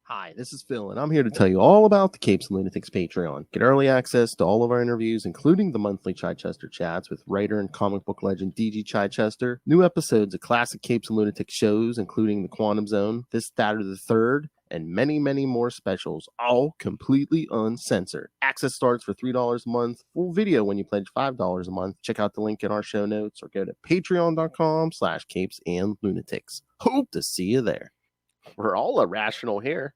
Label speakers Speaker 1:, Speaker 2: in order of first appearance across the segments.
Speaker 1: Hi, this is Phil, and I'm here to tell you all about the Capes and Lunatics Patreon. Get early access to all of our interviews, including the monthly Chichester chats with writer and comic book legend DG Chichester, new episodes of classic Capes and Lunatics shows, including The Quantum Zone, This, That, or the Third, and many, many more specials, all completely uncensored. Access starts for $3 a month, full video when you pledge $5 a month. Check out the link in our show notes or go to patreon.com/capesandlunatics. Hope to see you there. We're all irrational here.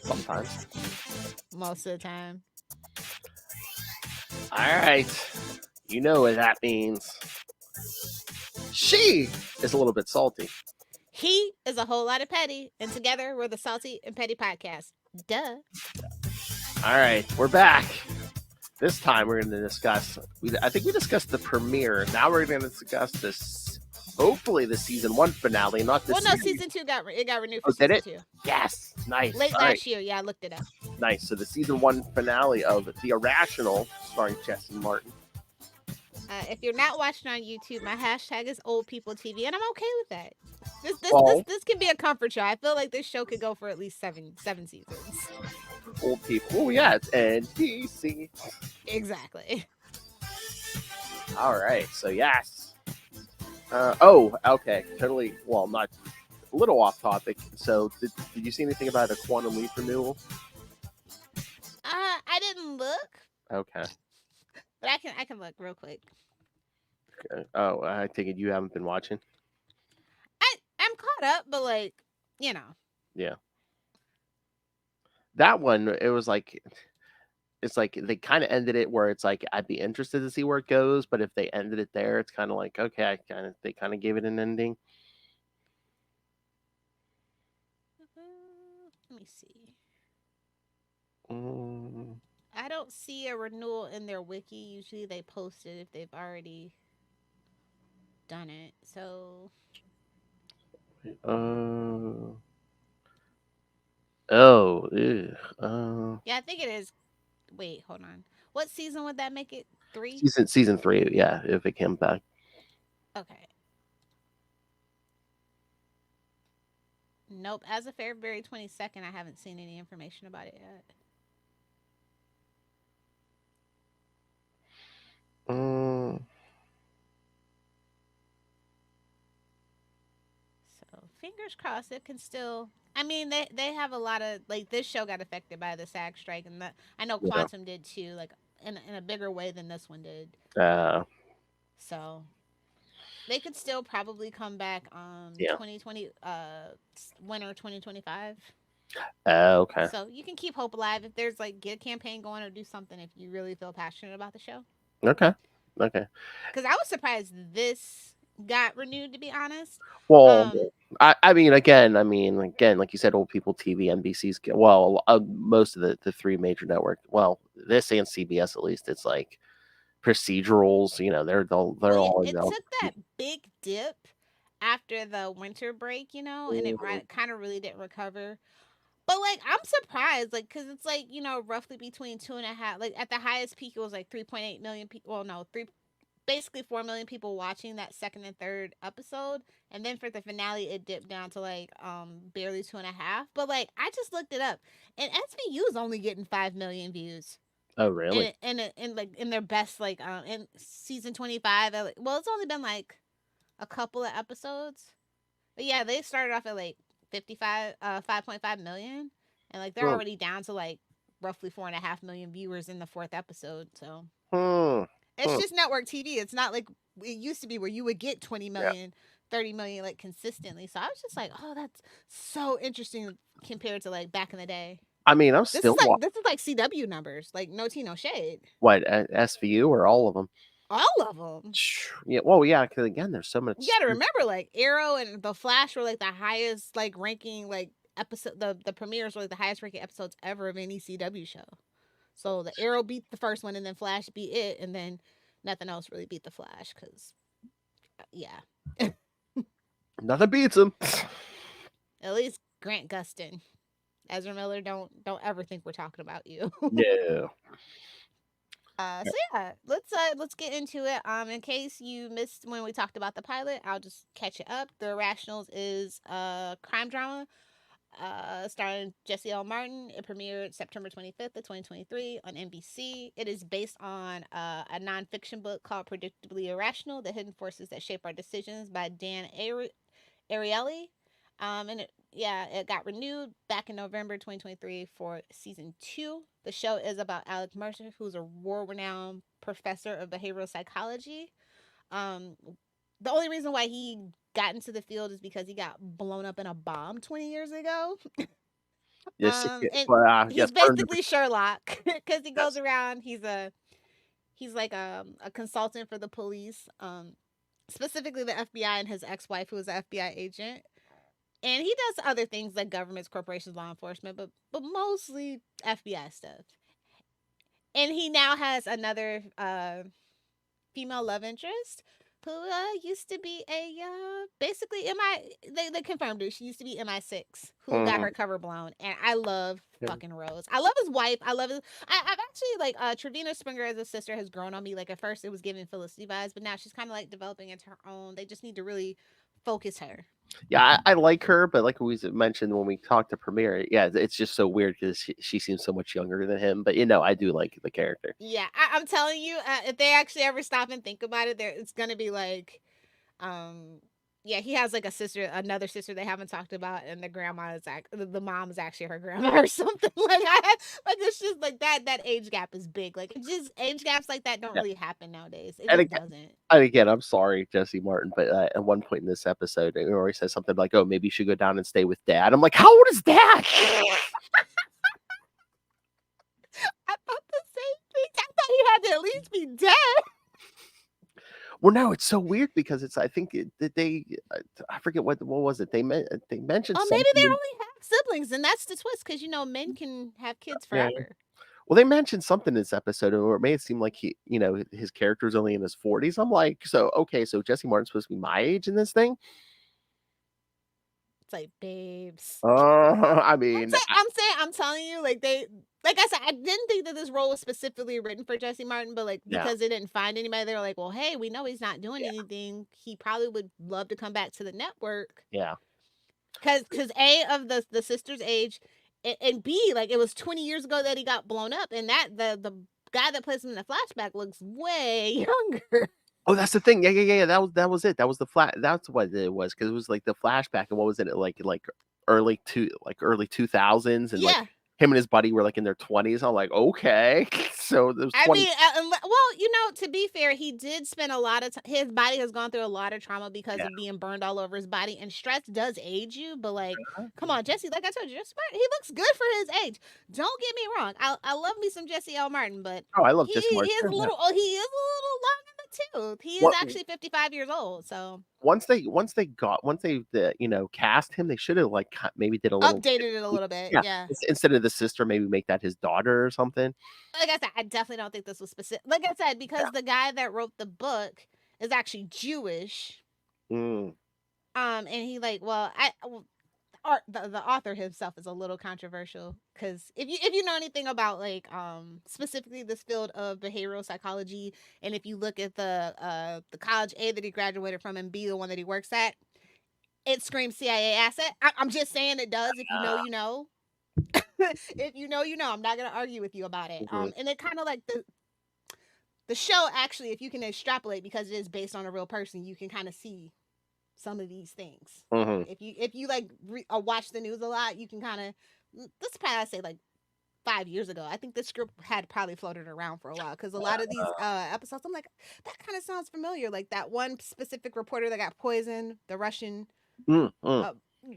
Speaker 1: Sometimes.
Speaker 2: Most of the time.
Speaker 1: All right. You know what that means. She is a little bit salty.
Speaker 2: He is a whole lot of petty. And together we're the Salty and Petty Podcast. Duh.
Speaker 1: All right. We're back. This time we're going to discuss, I think we discussed the premiere. Now we're going to discuss this, hopefully the season 1 finale, not the
Speaker 2: season 2 got renewed for
Speaker 1: season
Speaker 2: 2.
Speaker 1: Yes. Nice.
Speaker 2: Late last year. Yeah, I looked it up.
Speaker 1: Nice. So the season 1 finale of The Irrational, starring Jesse Martin.
Speaker 2: If you're not watching on YouTube, my hashtag is Old People TV, and I'm okay with that. This can be a comfort show. I feel like this show could go for at least seven seasons.
Speaker 1: Old people. Oh, yeah, it's NBC.
Speaker 2: Exactly.
Speaker 1: All right. So, yes. Okay. Totally. Well, not a little off topic. So, did you see anything about a Quantum Leap renewal?
Speaker 2: I didn't look.
Speaker 1: Okay.
Speaker 2: But I can look real quick.
Speaker 1: Okay. Oh, I take it you haven't been watching?
Speaker 2: I'm caught up, but
Speaker 1: Yeah. That one, it's like they kind of ended it where it's like I'd be interested to see where it goes, but if they ended it there, it's kind of like okay, they kind of gave it an ending.
Speaker 2: Let me see. I don't see a renewal in their wiki. Usually they post it if they've already done it. So. Yeah, I think it is. Wait, hold on. What season would that make it? 3?
Speaker 1: Season 3, yeah, if it came back.
Speaker 2: Okay. Nope. As of February 22nd, I haven't seen any information about it yet. So fingers crossed it can still. I mean, they have a lot of this show got affected by the SAG strike, and I know Quantum did too, in a bigger way than this one did. So they could still probably come back 2020 winter 2025.
Speaker 1: Okay.
Speaker 2: So you can keep hope alive if there's get a campaign going or do something if you really feel passionate about the show.
Speaker 1: Okay.
Speaker 2: Because I was surprised this got renewed, to be honest.
Speaker 1: Well, I mean, again, like you said, Old People TV, NBC's. Well, most of the 3 major networks. Well, this and CBS at least. It's like procedurals. They're all.
Speaker 2: It took that big dip after the winter break, and it kind of really didn't recover. But I'm surprised, because it's roughly between 2.5. At the highest peak, it was 3.8 million people. Well, no, basically 4 million people watching that second and third episode, and then for the finale, it dipped down to barely 2.5. But I just looked it up, and SVU is only getting 5 million views.
Speaker 1: Oh, really?
Speaker 2: In their best in season 25. Well, it's only been a couple of episodes, but yeah, they started off at 5.5 million, and they're already down to roughly 4.5 million viewers in the 4th episode. So it's just network TV. It's not like it used to be where you would get 20 million, 30 million consistently. So I was just oh, that's so interesting compared to back in the day.
Speaker 1: I mean,
Speaker 2: this is CW numbers. No tea, no shade.
Speaker 1: What, SVU or all of them?
Speaker 2: All of them.
Speaker 1: Yeah. Well, yeah. Because again, there's so much.
Speaker 2: You got to remember, Arrow and The Flash were the highest ranking episode. The premieres were the highest ranking episodes ever of any CW show. So the Arrow beat the first one, and then Flash beat it, and then nothing else really beat the Flash. Because, yeah,
Speaker 1: nothing beats him.
Speaker 2: At least Grant Gustin. Ezra Miller, don't ever think we're talking about you.
Speaker 1: No.
Speaker 2: So yeah, let's get into it. In case you missed when we talked about the pilot, I'll just catch it up. The Irrationals is a crime drama. starring Jesse L. Martin. It premiered September 25th of 2023 on NBC. It is based on a nonfiction book called Predictably Irrational: The Hidden Forces That Shape Our Decisions by Dan Ariely. It got renewed back in November 2023 for season 2. The show is about Alex Mercer, who's a world-renowned professor of behavioral psychology. Um, the only reason why he got into the field is because he got blown up in a bomb 20 years ago.
Speaker 1: Yes,
Speaker 2: And
Speaker 1: but yes,
Speaker 2: he's
Speaker 1: burned the
Speaker 2: basically Sherlock because he goes
Speaker 1: yes.
Speaker 2: around. He's like a consultant for the police, specifically the FBI and his ex-wife, who is an FBI agent. And he does other things like governments, corporations, law enforcement, but mostly FBI stuff. And he now has another female love interest who used to be a basically they confirmed it. She used to be MI6 who got
Speaker 1: Mhm.
Speaker 2: her cover blown. And I love
Speaker 1: Yeah.
Speaker 2: fucking Rose. I love his wife. I love his I've actually like Trevina Springer as a sister has grown on me. Like at first it was giving Felicity vibes, but now she's kind of like developing into her own. They just need to really focus her.
Speaker 1: Yeah, I like her, but like we mentioned when we talked to Premiere, yeah, it's just so weird because she seems so much younger than him. But I do like the character.
Speaker 2: Yeah, I'm telling you, if they actually ever stop and think about it, it's gonna be like, um, yeah, he has like a sister, another sister they haven't talked about, and the grandma is the mom is actually her grandma or something. Like it's just like that age gap is big. Like it just age gaps like that don't
Speaker 1: Yeah,
Speaker 2: really happen nowadays. It
Speaker 1: and
Speaker 2: just
Speaker 1: again,
Speaker 2: doesn't.
Speaker 1: I'm sorry, Jesse Martin, but at one point in this episode, he always says something like, "Oh, maybe you should go down and stay with Dad." I'm like, "How old is Dad?"
Speaker 2: I thought the same thing. I thought he had to at least be dead.
Speaker 1: Well, no, it's so weird because I think that I forget what was it they mentioned
Speaker 2: Oh, maybe
Speaker 1: something.
Speaker 2: they're only half siblings, and that's the twist because men can have kids
Speaker 1: Yeah.
Speaker 2: forever.
Speaker 1: Well, they mentioned something in this episode, or it made it seem like his character is only in his 40s. I'm like, so okay, so Jesse Martin's supposed to be my age in this thing?
Speaker 2: It's like babes.
Speaker 1: I mean,
Speaker 2: I'm telling you, like I said, I didn't think that this role was specifically written for Jesse Martin, but like
Speaker 1: yeah,
Speaker 2: because they didn't find anybody, they were like, well, hey, we know he's not doing
Speaker 1: yeah,
Speaker 2: anything. He probably would love to come back to the network
Speaker 1: yeah.
Speaker 2: because A of the sister's age, and B like it was 20 years ago that he got blown up, and that the guy that plays him in the flashback looks way younger.
Speaker 1: Oh, that's the thing. Yeah, yeah, yeah. That was it. That was the flat. That's what it was because it was like the flashback, and what was it like early 2000s, and like
Speaker 2: Yeah,
Speaker 1: him and his buddy were like in their 20s. I'm like, okay, so there's
Speaker 2: I
Speaker 1: 20.
Speaker 2: mean, well, to be fair, he did spend a lot of time. His body has gone through a lot of trauma because
Speaker 1: Yeah.
Speaker 2: of being burned all over his body, and stress does age you. But like, come on, Jesse. Like I told you, he looks good for his age. Don't get me wrong. I love me some Jesse L. Martin, but
Speaker 1: Oh, I love
Speaker 2: he
Speaker 1: Jesse Martin
Speaker 2: is
Speaker 1: too.
Speaker 2: a
Speaker 1: Yeah.
Speaker 2: little. Oh, he is a little long in the tooth. He is
Speaker 1: What
Speaker 2: actually 55 years old. So
Speaker 1: once they cast him, they should have like maybe did a little
Speaker 2: updated it a little bit.
Speaker 1: yeah,
Speaker 2: Yeah.
Speaker 1: instead of the sister, maybe make that his daughter or something.
Speaker 2: Like I said, I definitely don't think this was specific. Like I said,
Speaker 1: Yeah.
Speaker 2: because the guy that wrote the book is actually Jewish.
Speaker 1: Mm.
Speaker 2: And he like, the author himself is a little controversial because if you know anything about like specifically this field of behavioral psychology, and if you look at the college A that he graduated from and B the one that he works at, it screams CIA asset. I'm just saying it does. If you know, you know. If you know, you know. I'm not gonna argue with you about it.
Speaker 1: Mhm.
Speaker 2: And it kind of like the show actually, if you can extrapolate because it is based on a real person, you can kind of see some of these things.
Speaker 1: Mhm.
Speaker 2: If you like watch the news a lot, you can kind of this is probably I say like 5 years ago. I think this script had probably floated around for a while because a lot of these episodes, I'm like, that kind of sounds familiar. Like that one specific reporter that got poisoned, the Russian.
Speaker 1: Mm, mm.
Speaker 2: Uh,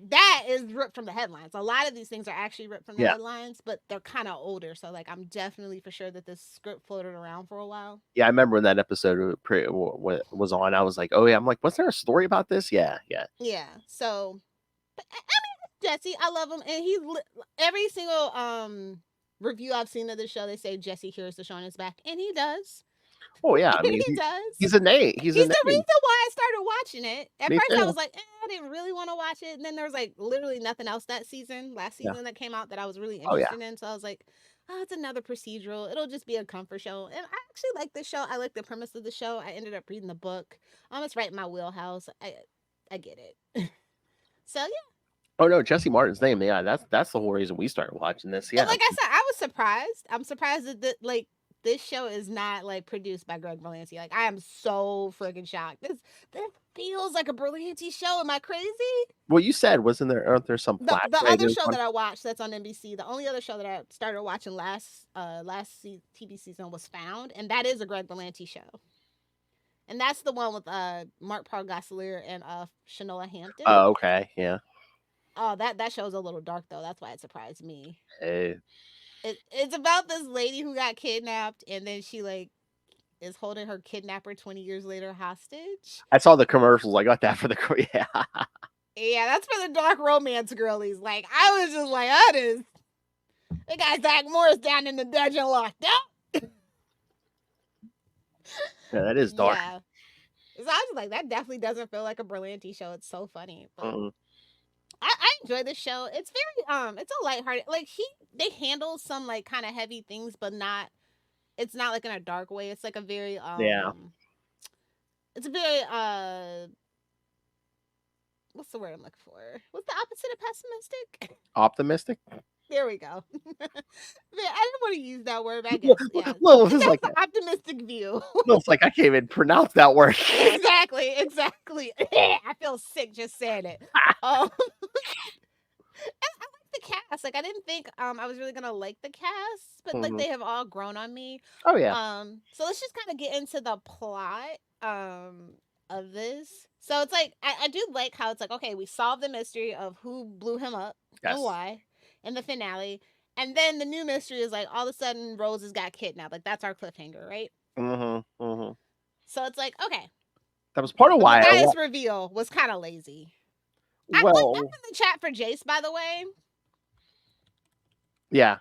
Speaker 2: that is ripped from the headlines. A lot of these things are actually ripped from the
Speaker 1: Yeah.
Speaker 2: headlines, but they're kind of older. So like, I'm definitely for sure that this script floated around for a while.
Speaker 1: Yeah, I remember when that episode was on, I was like, "Oh, yeah." I'm like, "Was there a story about this?" Yeah, yeah.
Speaker 2: Yeah. So, but I mean, Jesse, I love him, and every single review I've seen of the show, they say Jesse hears the show on his back, and he does.
Speaker 1: Oh, yeah, I
Speaker 2: And
Speaker 1: mean,
Speaker 2: he does.
Speaker 1: he's a name, he's a
Speaker 2: He's the
Speaker 1: name.
Speaker 2: reason why I started watching it. At
Speaker 1: Me
Speaker 2: first, I
Speaker 1: too.
Speaker 2: was like, I didn't really want to watch it, and then there was like literally nothing else last
Speaker 1: Yeah.
Speaker 2: season that came out that I was really
Speaker 1: Oh, yeah.
Speaker 2: interested in. So I was like, oh, it's another procedural. It'll just be a comfort show, and I actually like this show. I like the premise of the show. I ended up reading the book. It's right in my wheelhouse. I get it. So yeah.
Speaker 1: Oh no, Jesse Martin's name. Yeah, that's the whole reason we started watching this.
Speaker 2: And
Speaker 1: Yeah.
Speaker 2: like I said, I was surprised. I'm surprised that like this show is not like produced by Greg Berlanti. Like I am so freaking shocked. This feels like a Berlanti show. Am I crazy?
Speaker 1: Well, you said aren't there some Flash
Speaker 2: The other
Speaker 1: writers
Speaker 2: show
Speaker 1: on?
Speaker 2: that I watched that's on NBC, the only other show that I started watching TV season was Found, and that is a Greg Berlanti show. And that's the one with Mark Paul Gosselaar and Shanola Hampton.
Speaker 1: Oh, okay, yeah.
Speaker 2: Oh, that show's a little dark though. That's why it surprised me.
Speaker 1: Hey.
Speaker 2: It's about this lady who got kidnapped, and then she like is holding her kidnapper 20 years later hostage.
Speaker 1: I saw the commercials. I got that for the yeah.
Speaker 2: Yeah, that's for the dark romance girlies. Like I was just like, that is. They got Zach Morris down in the dungeon locked up.
Speaker 1: Yeah, that is dark.
Speaker 2: Yeah. So I was like, that definitely doesn't feel like a Berlanti show. It's so funny. But I enjoy this show. It's very it's a lighthearted. Like they handle some like kind of heavy things, but not. It's not like in a dark way. It's like a very
Speaker 1: yeah.
Speaker 2: It's a very what's the word I'm looking for? What's the opposite of pessimistic?
Speaker 1: Optimistic.
Speaker 2: There we go. Man, I didn't want to use that word, but I guess. Yeah.
Speaker 1: Well, it's like
Speaker 2: the optimistic view.
Speaker 1: No, it's like I can't even pronounce that word.
Speaker 2: Exactly. I feel sick just saying it. And I like the cast. Like I didn't think I was really gonna like the cast, but like they have all grown on me.
Speaker 1: Oh yeah.
Speaker 2: So let's just kind of get into the plot of this. So it's like I do like how it's like, okay, we solved the mystery of who blew him up and why in the finale. And then the new mystery is like all of a sudden Rose has got kidnapped. Like that's our cliffhanger, right? So it's like, okay.
Speaker 1: That was part of why
Speaker 2: the guy's reveal was kind of lazy.
Speaker 1: Well,
Speaker 2: I'm in the chat for Jace, by the way.
Speaker 1: Yeah.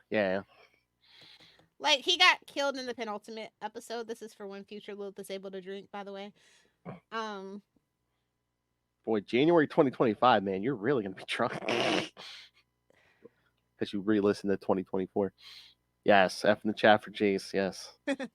Speaker 2: Like he got killed in the penultimate episode. This is for when future Lilith is able to drink, by the way.
Speaker 1: Boy, January 2025, man, you're really gonna be drunk. Because you re-listened to 2024. Yes, F in the chat for Jace, yes.
Speaker 2: But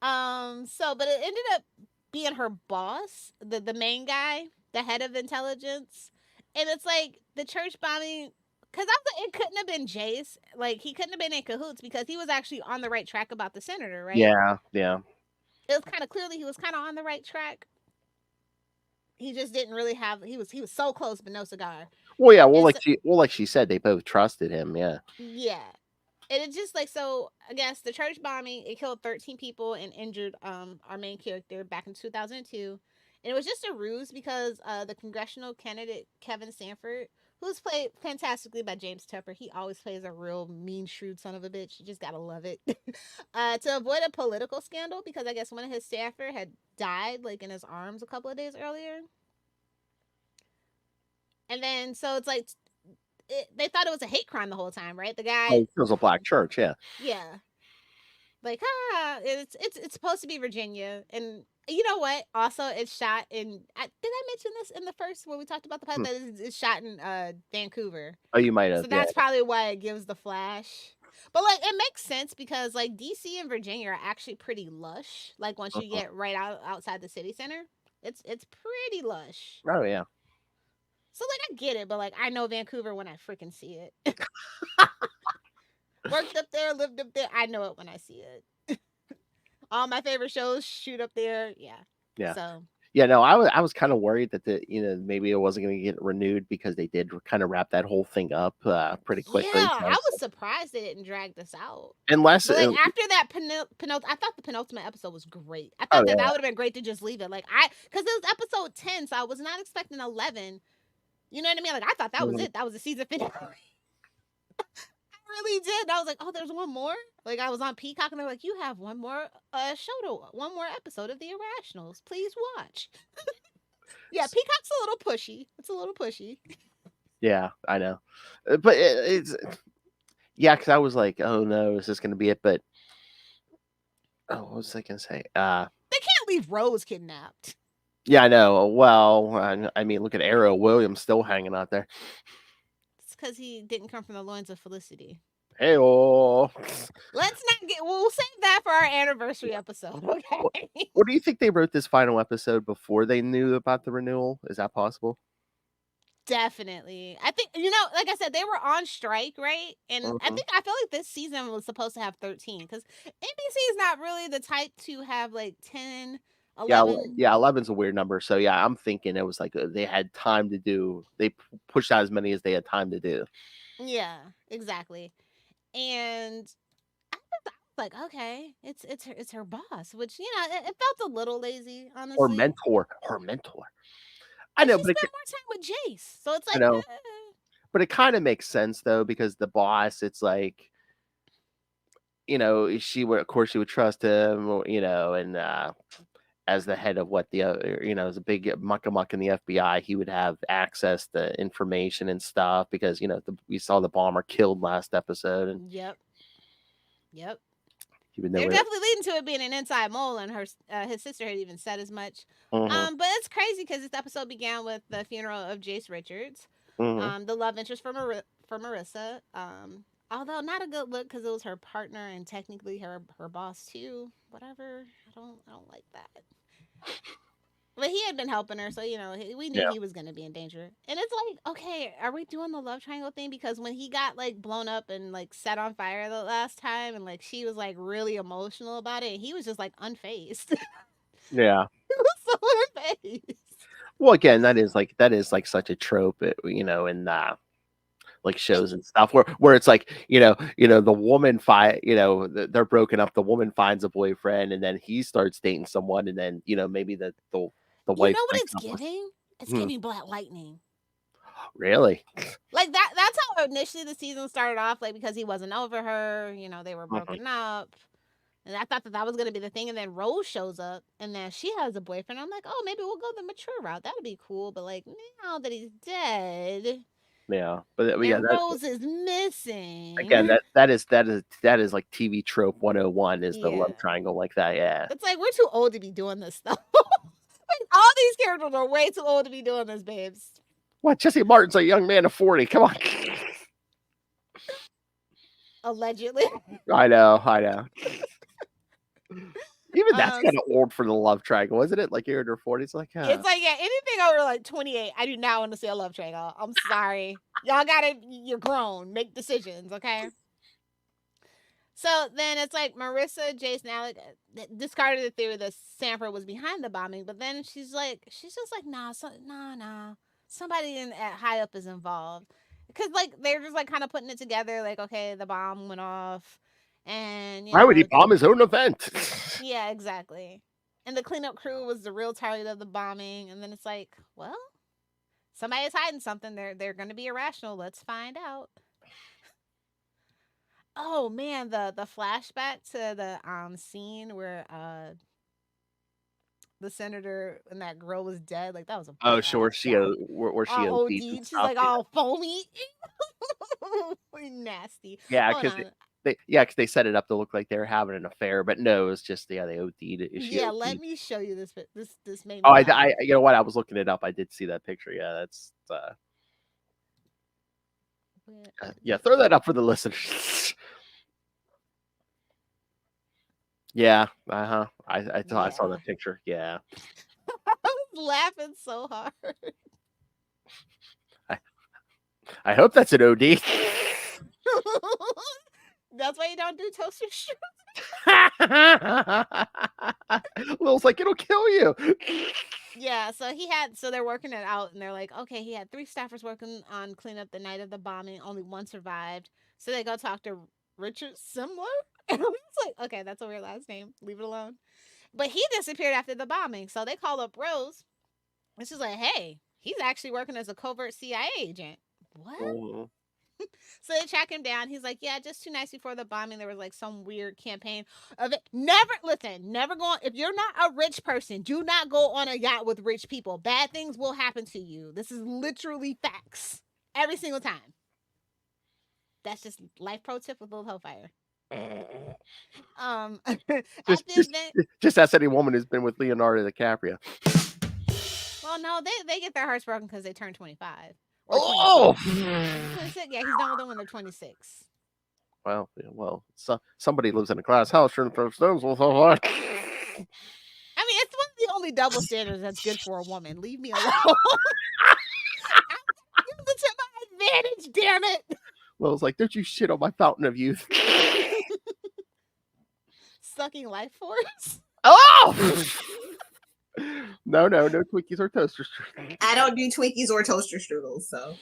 Speaker 2: it ended up being her boss, the main guy, the head of intelligence. And it's like the church bombing, because I was like, it couldn't have been Jace. Like he couldn't have been in cahoots because he was actually on the right track about the senator, right?
Speaker 1: Yeah.
Speaker 2: It was kind of clearly he was kind of on the right track. He just didn't really have. He was so close, but no cigar.
Speaker 1: Well, yeah. Like she said, they both trusted him. Yeah.
Speaker 2: Yeah, and it's just like so. I guess the church bombing it killed 13 people and injured our main character back in 2002, and it was just a ruse because the congressional candidate Kevin Sanford, who's played fantastically by James Tupper, he always plays a real mean, shrewd son of a bitch. You just gotta love it. To avoid a political scandal, because I guess one of his staffer had died like in his arms a couple of days earlier. And then so it's like they thought it was a hate crime the whole time, right? The guy
Speaker 1: it was a black church, yeah.
Speaker 2: Yeah. Like, it's supposed to be Virginia, and you know what? Also, it's shot in. Did I mention this in the first when we talked about the pilot? That it's shot in Vancouver.
Speaker 1: Oh, you might have.
Speaker 2: So that's probably why it gives the flash. But like, it makes sense because like DC and Virginia are actually pretty lush. Like once you get right outside the city center, it's pretty lush.
Speaker 1: Oh yeah.
Speaker 2: So like, I get it, but like, I know Vancouver when I freaking see it. Worked up there, lived up there. I know it when I see it. All my favorite shows shoot up there. Yeah. So.
Speaker 1: Yeah, no, I was kind of worried that maybe it wasn't going to get renewed because they did kind of wrap that whole thing up pretty quickly.
Speaker 2: Yeah, I was surprised they didn't drag this out.
Speaker 1: Unless
Speaker 2: like after that I thought the penultimate episode was great. I thought that would have been great to just leave it. Like because it was episode 10, so I was not expecting 11. You know what I mean? Like I thought that was it. That was the season finale. Really did. I was like, oh, there's one more. Like I was on Peacock and they're like, you have one more one more episode of the Irrationals. Please watch. Yeah, Peacock's a little pushy. It's a little pushy.
Speaker 1: Yeah, I know, but it's because I was like, oh no, is this going to be it? But what was I going to say?
Speaker 2: They can't leave Rose kidnapped.
Speaker 1: Yeah, I know. Well, I mean, look at Arrow Williams still hanging out there.
Speaker 2: Because he didn't come from the loins of Felicity.
Speaker 1: Hey-oh.
Speaker 2: Let's not get. We'll save that for our anniversary episode. Okay.
Speaker 1: What do you think they wrote this final episode before they knew about the renewal? Is that possible?
Speaker 2: Definitely. I think, like I said, they were on strike, right? And
Speaker 1: Mm-hmm.
Speaker 2: I feel like this season was supposed to have 13 because NBC is not really the type to have like 10,
Speaker 1: Yeah,
Speaker 2: 11.
Speaker 1: yeah, 11's a weird number. So yeah, I'm thinking it was like they had time to do. They pushed out as many as they had time to do.
Speaker 2: Yeah, exactly. And I was like, okay, it's her boss, which it felt a little lazy,
Speaker 1: Her
Speaker 2: honestly.
Speaker 1: mentor, her mentor. I
Speaker 2: And
Speaker 1: know,
Speaker 2: she
Speaker 1: but
Speaker 2: spent more time with Jace, so it's
Speaker 1: I
Speaker 2: like,
Speaker 1: know, but it kind of makes sense though because the boss, it's like she would, of course, she would trust him, and as the head of what the as a big muck in the FBI, he would have access to information and stuff because we saw the bomber killed last episode, and
Speaker 2: yep, yep.
Speaker 1: he would know
Speaker 2: They're
Speaker 1: where.
Speaker 2: definitely leading to it being an inside mole, and his sister had even said as much.
Speaker 1: Mm-hmm,
Speaker 2: But it's crazy because this episode began with the funeral of Jace Richards,
Speaker 1: mm-hmm.
Speaker 2: the love interest for Marissa. Although not a good look because it was her partner and technically her boss too. Whatever. I don't like that. But he had been helping her, so we knew
Speaker 1: Yeah,
Speaker 2: he was gonna be in danger. And it's like, okay, are we doing the love triangle thing? Because when he got like blown up and like set on fire the last time, and like she was like really emotional about it, and he was just like unfazed.
Speaker 1: yeah.
Speaker 2: He was so unfazed.
Speaker 1: Well, again, that is like such a trope, in like shows and stuff where it's like the woman they're broken up, the woman finds a boyfriend, and then he starts dating someone, and then maybe the
Speaker 2: You
Speaker 1: wife
Speaker 2: know what
Speaker 1: breaks
Speaker 2: it's
Speaker 1: up with.
Speaker 2: giving? It's
Speaker 1: Hmm,
Speaker 2: giving Black Lightning.
Speaker 1: really?
Speaker 2: Like that's how initially the season started off, like because he wasn't over her, they were
Speaker 1: Mhm.
Speaker 2: broken up. And I thought that was gonna be the thing, and then Rose shows up, and then she has a boyfriend. I'm like, oh, maybe we'll go the mature route. That'd be cool. But like now that he's dead,
Speaker 1: Yeah, but yeah,
Speaker 2: and
Speaker 1: that
Speaker 2: Rose is
Speaker 1: again,
Speaker 2: missing.
Speaker 1: that is like TV trope 101 is the
Speaker 2: Yeah,
Speaker 1: love triangle like that. Yeah.
Speaker 2: it's like we're too old to be doing this stuff. Like, all these characters are way too old to be doing this, babes.
Speaker 1: What, Jesse Martin's a young man of 40? Come on.
Speaker 2: Allegedly.
Speaker 1: I know, I know. Even that's
Speaker 2: um,
Speaker 1: kind of old for the love triangle, isn't it? Like you're in your 40s, like
Speaker 2: it's like, yeah, anything over like 28, I do not want to see a love triangle. I'm sorry, y'all you're grown. Make decisions, okay? So then it's like Marissa, Jason, Alec discarded the theory that Sanford was behind the bombing, but then she's just like, nah, nah. Somebody at high up is involved. Because like they're just like kind of putting it together, like, okay, the bomb went off, and
Speaker 1: why would he bomb his own event?
Speaker 2: yeah, exactly. And the cleanup crew was the real target of the bombing, and then it's like, well, somebody's hiding something. They're gonna be irrational. Let's find out. Oh man, the flashback to the scene where the senator and that girl was dead, like that was a
Speaker 1: Oh, sure.
Speaker 2: badass shot.
Speaker 1: Where she
Speaker 2: All
Speaker 1: OD'd and
Speaker 2: OD'd. She's
Speaker 1: stuff.
Speaker 2: like all foamy. Nasty.
Speaker 1: Yeah,
Speaker 2: Hold
Speaker 1: because
Speaker 2: on.
Speaker 1: they set it up to look like they were having an affair, but no, it's just they OD'd. She
Speaker 2: Yeah, let
Speaker 1: OD'd.
Speaker 2: me show you this. This made
Speaker 1: Oh,
Speaker 2: me laugh.
Speaker 1: you know what? I was looking it up. I did see that picture. Yeah, that's
Speaker 2: Where
Speaker 1: yeah.
Speaker 2: is
Speaker 1: Throw that
Speaker 2: it?
Speaker 1: up for the listeners. Yeah. Uh-huh. I saw
Speaker 2: Yeah.
Speaker 1: that picture. Yeah.
Speaker 2: I was laughing so hard.
Speaker 1: I, I hope that's an OD.
Speaker 2: That's why you don't do toaster strudel.
Speaker 1: Lil's like, it'll kill you.
Speaker 2: Yeah, so they're working it out, and they're like, okay, he had 3 staffers working on cleanup the night of the bombing. Only one survived. So they go talk to Richard Simler. And I was like, okay, that's a weird last name. Leave it alone. But he disappeared after the bombing. So they call up Rose, and she's like, hey, he's actually working as a covert CIA agent. What?
Speaker 1: Mhm.
Speaker 2: So they track him down. He's like, yeah, just 2 nights before the bombing, there was like some weird campaign of it. Never go on. If you're not a rich person, do not go on a yacht with rich people. Bad things will happen to you. This is literally facts every single time. That's just life pro tip with Little Hellfire. After
Speaker 1: Just,
Speaker 2: the
Speaker 1: just,
Speaker 2: event,
Speaker 1: just ask any woman who's been with Leonardo DiCaprio.
Speaker 2: well, no, they get their hearts broken because they turn 25 or 26.
Speaker 1: Oh,
Speaker 2: 26, yeah, he's done with them when they're 26.
Speaker 1: well, somebody lives in a glass house. Shouldn't throw stones.
Speaker 2: I mean, it's one of the only double standards that's good for a woman. Leave me alone. advantage, damn it.
Speaker 1: Will's like, don't you shit on my fountain of youth.
Speaker 2: Sucking life force.
Speaker 1: Oh! No Twinkies or toaster strudels.
Speaker 3: I don't do Twinkies or toaster strudels, so.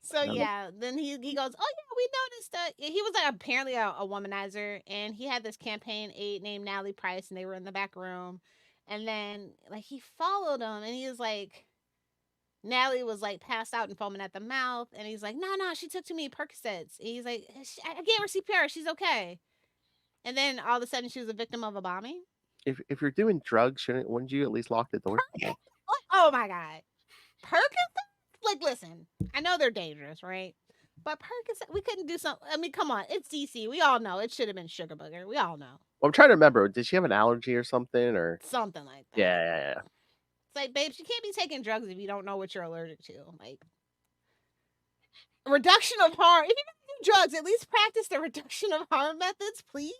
Speaker 2: So yeah, then he goes, oh yeah, we noticed that he was like apparently a womanizer, and he had this campaign aide named Natalie Price, and they were in the back room, and then like he followed him, and he was like, Natalie was like passed out and foaming at the mouth, and he's like, no, she took too many Percocets. And he's like, I gave her CPR, she's okay. And then all of a sudden, she was a victim of a bombing.
Speaker 1: If you're doing drugs, wouldn't you at least lock the door?
Speaker 2: Oh my god, Percocets? Like, listen, I know they're dangerous, right? But Percocet, we couldn't do something. I mean, come on, it's DC. We all know it should have been Sugar Booger. We all know.
Speaker 1: Well, I'm trying to remember. Did she have an allergy or something, or
Speaker 2: something like that?
Speaker 1: Yeah.
Speaker 2: It's like, babes, you can't be taking drugs if you don't know what you're allergic to. Like, reduction of harm. If you're gonna do drugs, at least practice the reduction of harm methods, please.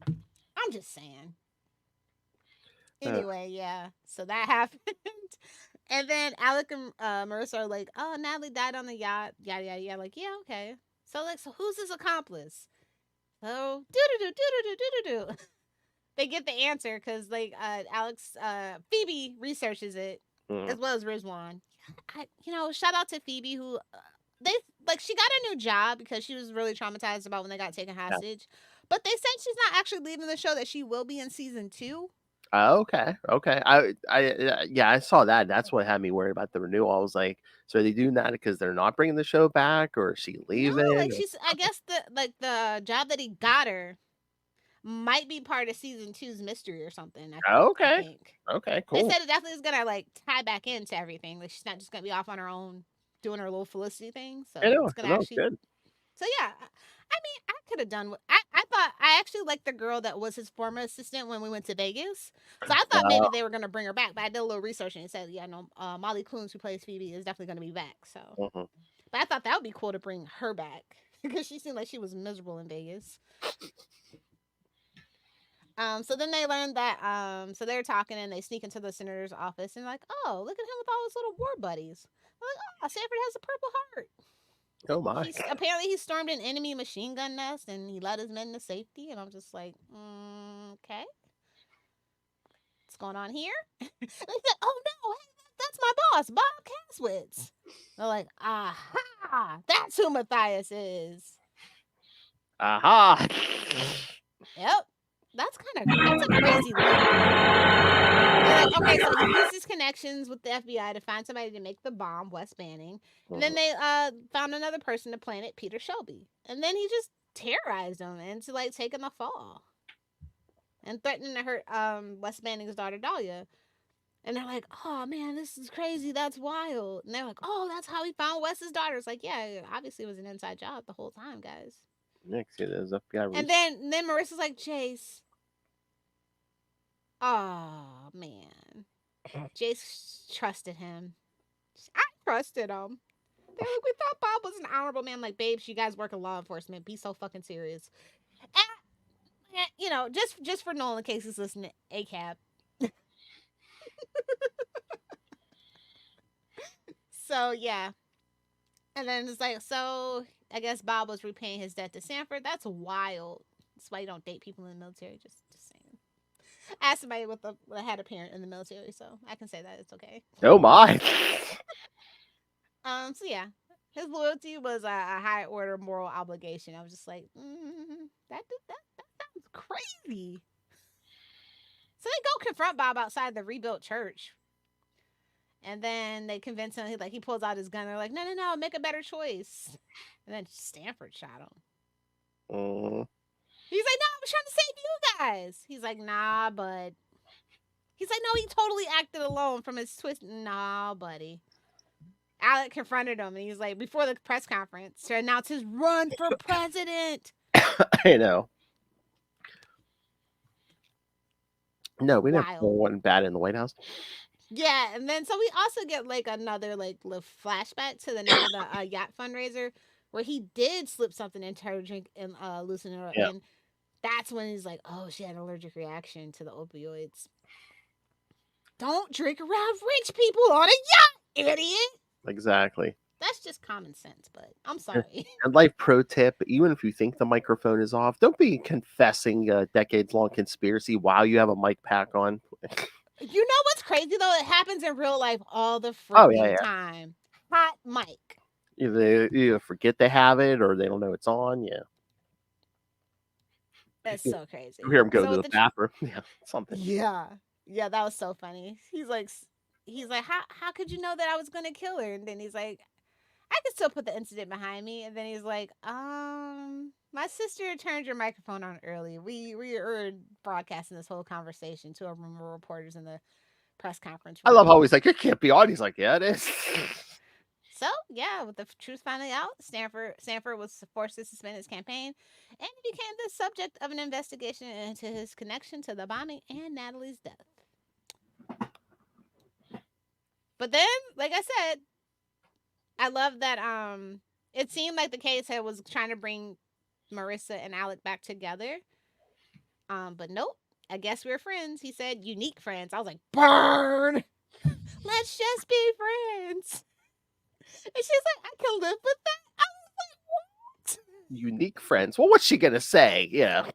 Speaker 2: I'm just saying. Anyway, yeah. So that happened. And then Alec and Marissa are like, oh, Natalie died on the yacht. Yada, yada, yada. Like, yeah, okay. So, like, so who's his accomplice? So, do. They get the answer because, like, Phoebe researches it, as well as Rizwan. Shout out to Phoebe, who, she got a new job because she was really traumatized about when they got taken hostage. Yeah. But they said she's not actually leaving the show, that she will be in season 2.
Speaker 1: Okay. I saw that. That's what had me worried about the renewal. I was like, so are they doing that because they're not bringing the show back, or is she leaving?
Speaker 2: No, like I guess the job that he got her might be part of season 2's mystery or something. I think.
Speaker 1: Okay, cool.
Speaker 2: They said it definitely is gonna like tie back into everything. Like, she's not just gonna be off on her own doing her little Felicity thing. So it's gonna actually. Good. So yeah, I mean, I could have done. I thought I actually liked the girl that was his former assistant when we went to Vegas. So I thought maybe they were gonna bring her back. But I did a little research and it said, yeah, no, Molly Clunes, who plays Phoebe, is definitely gonna be back. So, but I thought that would be cool to bring her back because she seemed like she was miserable in Vegas. So then they learned that, so they're talking and they sneak into the senator's office and like, oh, look at him with all his little war buddies. They're like, oh, Sanford has a Purple Heart. Oh my! Apparently, he stormed an enemy machine gun nest and he led his men to safety. And I'm just like, okay, what's going on here? They said, oh no, hey, that's my boss, Bob Caswitz. They're like, aha, that's who Matthias is.
Speaker 1: Aha.
Speaker 2: Yep. That's a crazy link. Like, okay, so he used his connections with the FBI to find somebody to make the bomb, Wes Banning. And then they found another person to plant it, Peter Shelby. And then he just terrorized them into like taking the fall. And threatening to hurt Wes Banning's daughter Dahlia. And they're like, oh man, this is crazy, that's wild. And they're like, oh, that's how he found Wes's daughter. It's like, yeah, obviously it was an inside job the whole time, guys.
Speaker 1: Next, it is FBI.
Speaker 2: And then Marissa's like, Chase. Oh man, Jace trusted him. I trusted him. They're like, we thought Bob was an honorable man. Like, babes, you guys work in law enforcement. Be so fucking serious. And, just for Nolan cases, listening to ACAB. So yeah, and then it's like, so I guess Bob was repaying his debt to Sanford. That's wild. That's why you don't date people in the military. Just saying. I asked somebody that had a parent in the military, so I can say that it's okay.
Speaker 1: Oh my.
Speaker 2: So yeah, his loyalty was a high order moral obligation. I was just like, that sounds crazy. So they go confront Bob outside the rebuilt church, and then they convince him. He pulls out his gun. They're like, no, make a better choice. And then Stanford shot him. He's like, no, I was trying to save you guys. He's like, nah, bud. He's like, no, he totally acted alone from his twist. Nah, buddy. Alec confronted him, and he's like, before the press conference, to announce his run for president.
Speaker 1: I know. No, we never wasn't bad in the White House.
Speaker 2: Yeah, and then so we also get like another like little flashback to the night of the yacht fundraiser where he did slip something into her drink and loosen her up. Yeah. And that's when he's like, oh, she had an allergic reaction to the opioids. Don't drink around rich people on a yacht, idiot.
Speaker 1: Exactly.
Speaker 2: That's just common sense, but I'm sorry.
Speaker 1: And life pro tip, even if you think the microphone is off, don't be confessing a decades-long conspiracy while you have a mic pack on.
Speaker 2: You know what's crazy, though? It happens in real life all the
Speaker 1: Oh,
Speaker 2: freaking
Speaker 1: yeah.
Speaker 2: time. Hot mic.
Speaker 1: Either they either forget they have it or they don't know it's on. Yeah.
Speaker 2: That's so crazy.
Speaker 1: You hear him go
Speaker 2: So
Speaker 1: to
Speaker 2: with
Speaker 1: the bathroom. Yeah, something.
Speaker 2: Yeah. Yeah, that was so funny. He's like, how could you know that I was gonna kill her? And then he's like, I could still put the incident behind me. And then he's like, my sister turned your microphone on early. We were broadcasting this whole conversation to a room of reporters in the press conference
Speaker 1: I
Speaker 2: room.
Speaker 1: love how he's like, it can't be on. He's like, yeah, it is.
Speaker 2: So yeah, with the truth finally out, Sanford was forced to suspend his campaign, and he became the subject of an investigation into his connection to the bombing and Natalie's death. But then, like I said, I love that it seemed like the case head was trying to bring Marissa and Alec back together. But nope. I guess we're friends. He said unique friends. I was like, burn! Let's just be friends. And she's like, I can live with that. I was like, what?
Speaker 1: Unique friends. Well, what's she gonna say? Yeah.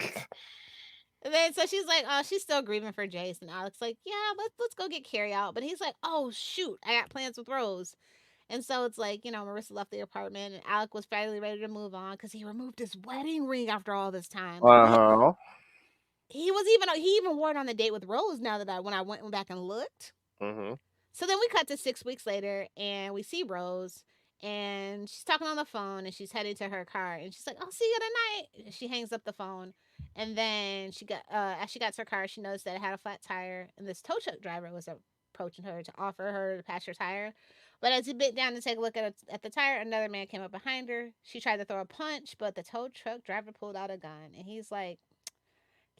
Speaker 2: And then so she's like, oh, she's still grieving for Jace. And Alec's like, yeah, let's go get Carrie out. But he's like, oh shoot, I got plans with Rose. And so it's like, Marissa left the apartment and Alec was finally ready to move on because he removed his wedding ring after all this time. Like, he even wore it on the date with Rose now that when I went back and looked.
Speaker 1: Mm-hmm.
Speaker 2: So then we cut to 6 weeks later and we see Rose and she's talking on the phone and she's heading to her car and she's like, I'll see you tonight. And she hangs up the phone. And then as she got to her car, she noticed that it had a flat tire and this tow truck driver was approaching her to offer her to patch her tire. But as he bent down to take a look at the tire, another man came up behind her. She tried to throw a punch, but the tow truck driver pulled out a gun. And he's like,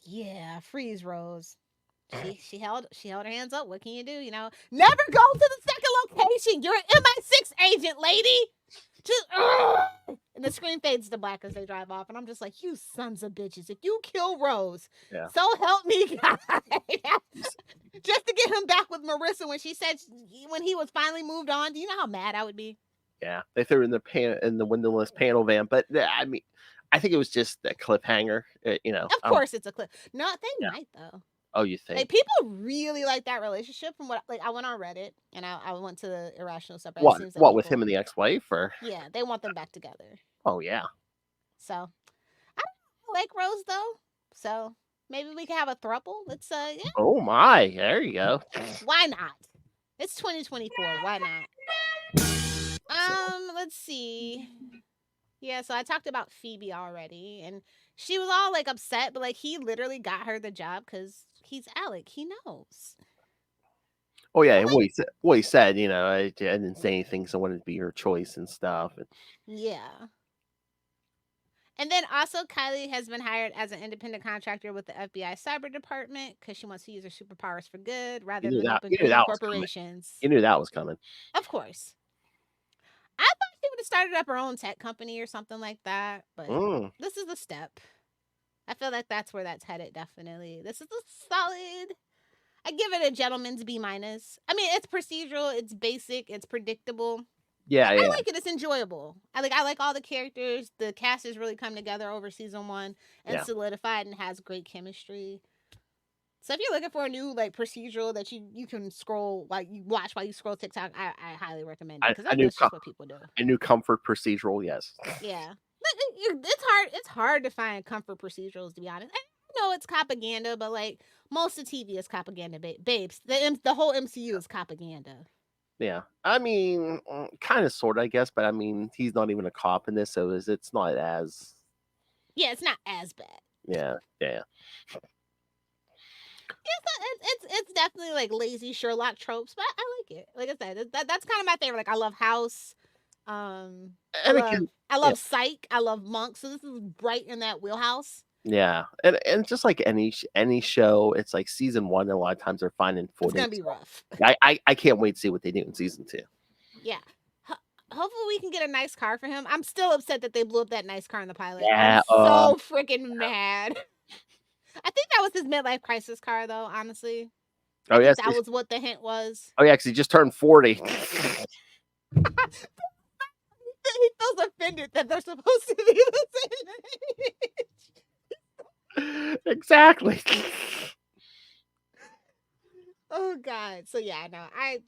Speaker 2: yeah, freeze, Rose. She held her hands up. What can you do? Never go to the second location. You're an MI6 agent, lady. Just, and the screen fades to black as they drive off. And I'm just like, you sons of bitches. If you kill Rose, so help me God. Just to get him back with Marissa when she said when he was finally moved on. Do you know how mad I would be?
Speaker 1: Yeah, they threw in the windowless panel van, but I mean, I think it was just a cliffhanger.
Speaker 2: Of course, it's a clip. No, they might though.
Speaker 1: Oh, you think?
Speaker 2: Like people really like that relationship. From what I went on Reddit and I went to the Irrational subreddit.
Speaker 1: What
Speaker 2: people,
Speaker 1: with him and the ex-wife, or
Speaker 2: yeah, they want them back together.
Speaker 1: Oh yeah.
Speaker 2: So I don't like Rose though. So maybe we can have a throuple. Let's yeah.
Speaker 1: Oh my, there you go.
Speaker 2: Why not? It's 2024. Why not? Let's see. Yeah, so I talked about Phoebe already, and she was all like upset, but like he literally got her the job because he's Alec. He knows.
Speaker 1: Oh yeah, what he said, I didn't say anything, so I wanted to be her choice and stuff.
Speaker 2: Yeah. And then also Kylie has been hired as an independent contractor with the FBI cyber department because she wants to use her superpowers for good rather than helping corporations.
Speaker 1: You knew that was coming.
Speaker 2: Of course. I thought she would have started up her own tech company or something like that, but this is a step. I feel like that's where that's headed, definitely. This is a solid... I give it a gentleman's B-. I mean, it's procedural, it's basic, it's predictable.
Speaker 1: Yeah,
Speaker 2: I like it. It's enjoyable. I like all the characters. The cast has really come together over season 1 and solidified and has great chemistry. So if you're looking for a new like procedural that you can scroll you watch while you scroll TikTok, I highly recommend it because that's just what people do.
Speaker 1: A new comfort procedural, yes.
Speaker 2: Yeah, it's hard to find comfort procedurals, to be honest. I know it's propaganda, but like most of TV is propaganda, babes. The whole MCU is propaganda.
Speaker 1: Yeah, I mean, kind of, sort of, I guess, but I mean, he's not even a cop in this, so it's not as.
Speaker 2: Yeah, it's not as bad.
Speaker 1: Yeah.
Speaker 2: It's definitely like lazy Sherlock tropes, but I like it. Like I said, that's kind of my favorite. Like I love House. I love Psych. I love Monk. So this is right in that wheelhouse.
Speaker 1: Yeah, and just like any show, it's like season 1. A lot of times they're finding footage.
Speaker 2: It's gonna be rough.
Speaker 1: I can't wait to see what they do in season 2.
Speaker 2: Yeah. Hopefully we can get a nice car for him. I'm still upset that they blew up that nice car in the pilot.
Speaker 1: Yeah,
Speaker 2: I'm so freaking mad. I think that was his midlife crisis car, though. Honestly.
Speaker 1: Oh
Speaker 2: I
Speaker 1: yes.
Speaker 2: think that was what the hint was.
Speaker 1: Oh yeah, because he just turned 40.
Speaker 2: He feels offended that they're supposed to be the same age.
Speaker 1: Exactly.
Speaker 2: Oh God. So yeah, no, I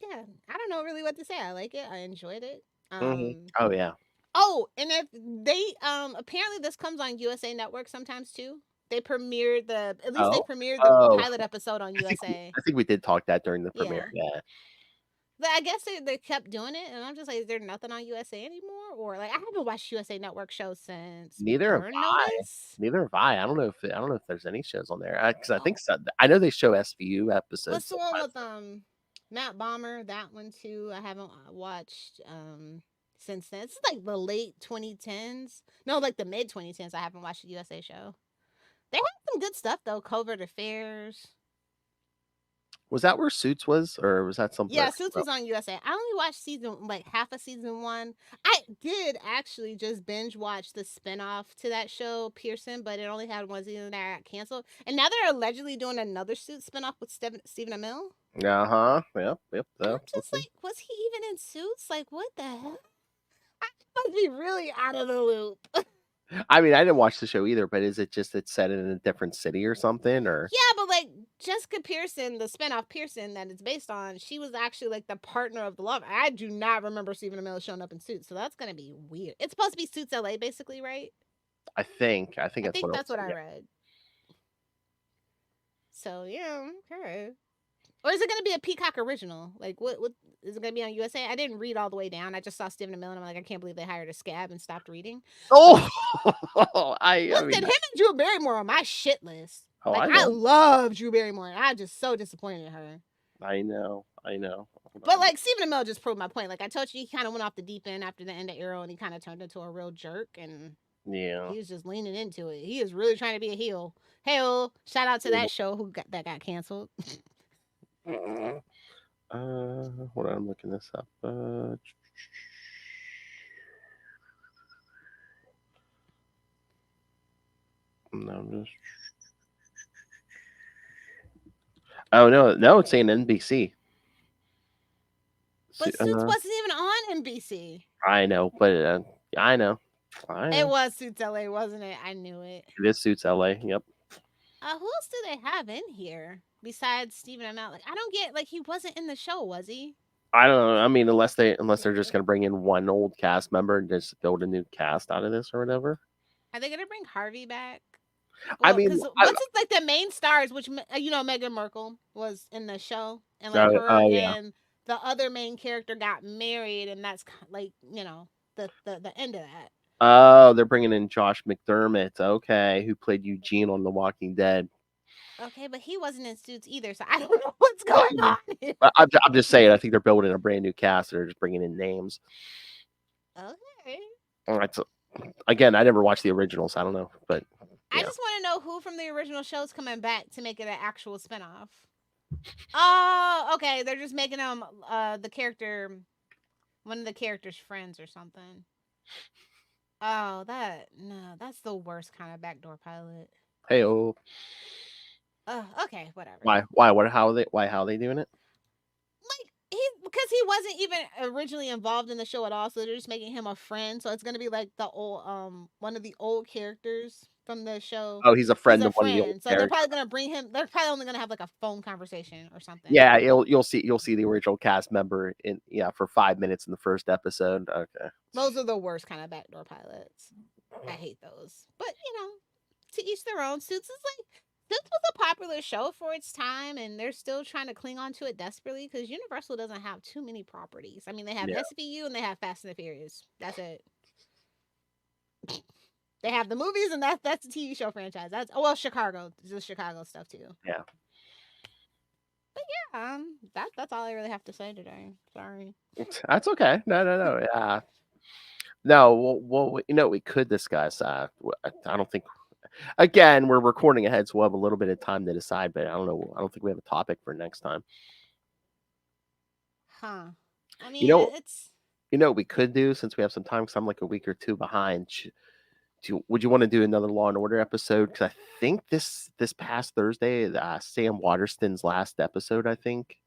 Speaker 2: don't know really what to say. I like it. I enjoyed it.
Speaker 1: Oh yeah.
Speaker 2: Oh, and if they apparently this comes on USA Network sometimes too. They premiered
Speaker 1: Oh.
Speaker 2: the
Speaker 1: Oh.
Speaker 2: pilot episode on USA.
Speaker 1: I think we did talk that during the premiere.
Speaker 2: Yeah.
Speaker 1: Yeah.
Speaker 2: But I guess they kept doing it, and I'm just like, is there nothing on USA anymore? Or like, I haven't watched USA Network shows since
Speaker 1: Neither have
Speaker 2: Burn
Speaker 1: I.
Speaker 2: Notice.
Speaker 1: Neither have I. I don't know if there's any shows on there because I think
Speaker 2: Oh,
Speaker 1: I know they show SVU
Speaker 2: what's
Speaker 1: episodes
Speaker 2: the one
Speaker 1: sometimes.
Speaker 2: with Matt Bomber? That one too. I haven't watched since then. It's like the late 2010s. No, like the mid 2010s. I haven't watched a USA show. They had some good stuff though. Covert Affairs.
Speaker 1: Was that where Suits was, or was that something?
Speaker 2: Yeah, Suits was on USA. I only watched half of season 1. I did actually just binge watch the spinoff to that show, Pearson, but it only had one season that got canceled. And now they're allegedly doing another Suits spinoff with Stephen Amell.
Speaker 1: Uh huh. Yep.
Speaker 2: And I'm just like, was he even in Suits? Like, what the hell? I must be really out of the loop.
Speaker 1: I mean, I didn't watch the show either, but is it just it's set in a different city or something, or?
Speaker 2: Yeah, but like Jessica Pearson, the spinoff Pearson that it's based on, she was actually like the partner of the love. I do not remember Stephen Amell showing up in Suits, so that's gonna be weird. It's supposed to be Suits LA, basically, right?
Speaker 1: I think
Speaker 2: I
Speaker 1: that's
Speaker 2: think
Speaker 1: what it
Speaker 2: that's
Speaker 1: was.
Speaker 2: what I read. So yeah, okay. Or is it gonna be a Peacock original? Like, what is it gonna be on USA? I didn't read all the way down. I just saw Stephen Amell, and I'm like, I can't believe they hired a scab and stopped reading.
Speaker 1: Oh, I
Speaker 2: Listen,
Speaker 1: mean,
Speaker 2: him and Drew Barrymore on my shit list.
Speaker 1: oh,
Speaker 2: Like,
Speaker 1: I
Speaker 2: I
Speaker 1: know,
Speaker 2: love Drew Barrymore, and I'm just so disappointed in her.
Speaker 1: I know. Hold
Speaker 2: But
Speaker 1: on.
Speaker 2: like Stephen Amell just proved my point. Like I told you, he kind of went off the deep end after the end of Arrow, and he kind of turned into a real jerk, and
Speaker 1: Yeah.
Speaker 2: he was just leaning into it. He is really trying to be a heel. Hey, shout out to that show that got canceled.
Speaker 1: Hold on, I'm looking this up. No, I'm just. Oh no, it's saying NBC.
Speaker 2: But Suits wasn't even on NBC.
Speaker 1: I know, but I know.
Speaker 2: It was Suits LA, wasn't it? I knew it.
Speaker 1: It is Suits LA. Yep.
Speaker 2: Who else do they have in here besides Stephen Amell? Like I don't get. Like he wasn't in the show, was he?
Speaker 1: I don't know. I mean, unless they're just gonna bring in one old cast member and just build a new cast out of this or whatever.
Speaker 2: Are they gonna bring Harvey back?
Speaker 1: I
Speaker 2: Well,
Speaker 1: mean,
Speaker 2: because what's it like the main stars, which Meghan Markle was in the show, and like her
Speaker 1: yeah.
Speaker 2: and the other main character got married, and that's like the end of that.
Speaker 1: Oh, they're bringing in Josh McDermott. Okay, who played Eugene on The Walking Dead.
Speaker 2: Okay, but he wasn't in Suits either, so I don't know what's going on here.
Speaker 1: I'm just saying. I think they're building a brand new cast. They're just bringing in names.
Speaker 2: Okay.
Speaker 1: All right. So, again, I never watched the originals. I don't know, but yeah.
Speaker 2: I just want to know who from the original show's coming back to make it an actual spinoff. Oh, okay. They're just making him the character, one of the character's friends or something. Oh, that's the worst kind of backdoor pilot.
Speaker 1: Hey, oh.
Speaker 2: Okay, whatever.
Speaker 1: Why? How are they doing it?
Speaker 2: Like because he wasn't even originally involved in the show at all, so they're just making him a friend. So it's gonna be like the old one of the old characters from the show.
Speaker 1: Oh, he's a friend of one of the old
Speaker 2: So they're probably gonna bring him. They're probably only gonna have like a phone conversation or something.
Speaker 1: Yeah, you'll see the original cast member for 5 minutes in the first episode. Okay.
Speaker 2: Those are the worst kind of backdoor pilots. I hate those. But to each their own. Suits was a popular show for its time, and they're still trying to cling on to it desperately because Universal doesn't have too many properties. I mean, they have SVU and they have Fast and the Furious. That's it. They have the movies, and that's the TV show franchise. Chicago. There's the Chicago stuff too.
Speaker 1: Yeah.
Speaker 2: But yeah, that's all I really have to say today. Sorry.
Speaker 1: That's okay. No. Yeah. No. Well, we could discuss. I don't think. Again, we're recording ahead, so we'll have a little bit of time to decide. But I don't know. I don't think we have a topic for next time.
Speaker 2: Huh. I mean, it's.
Speaker 1: What we could do since we have some time because I'm like a week or two behind. would you want to do another Law and Order episode? Because I think this past Thursday, Sam Waterston's last episode. I think.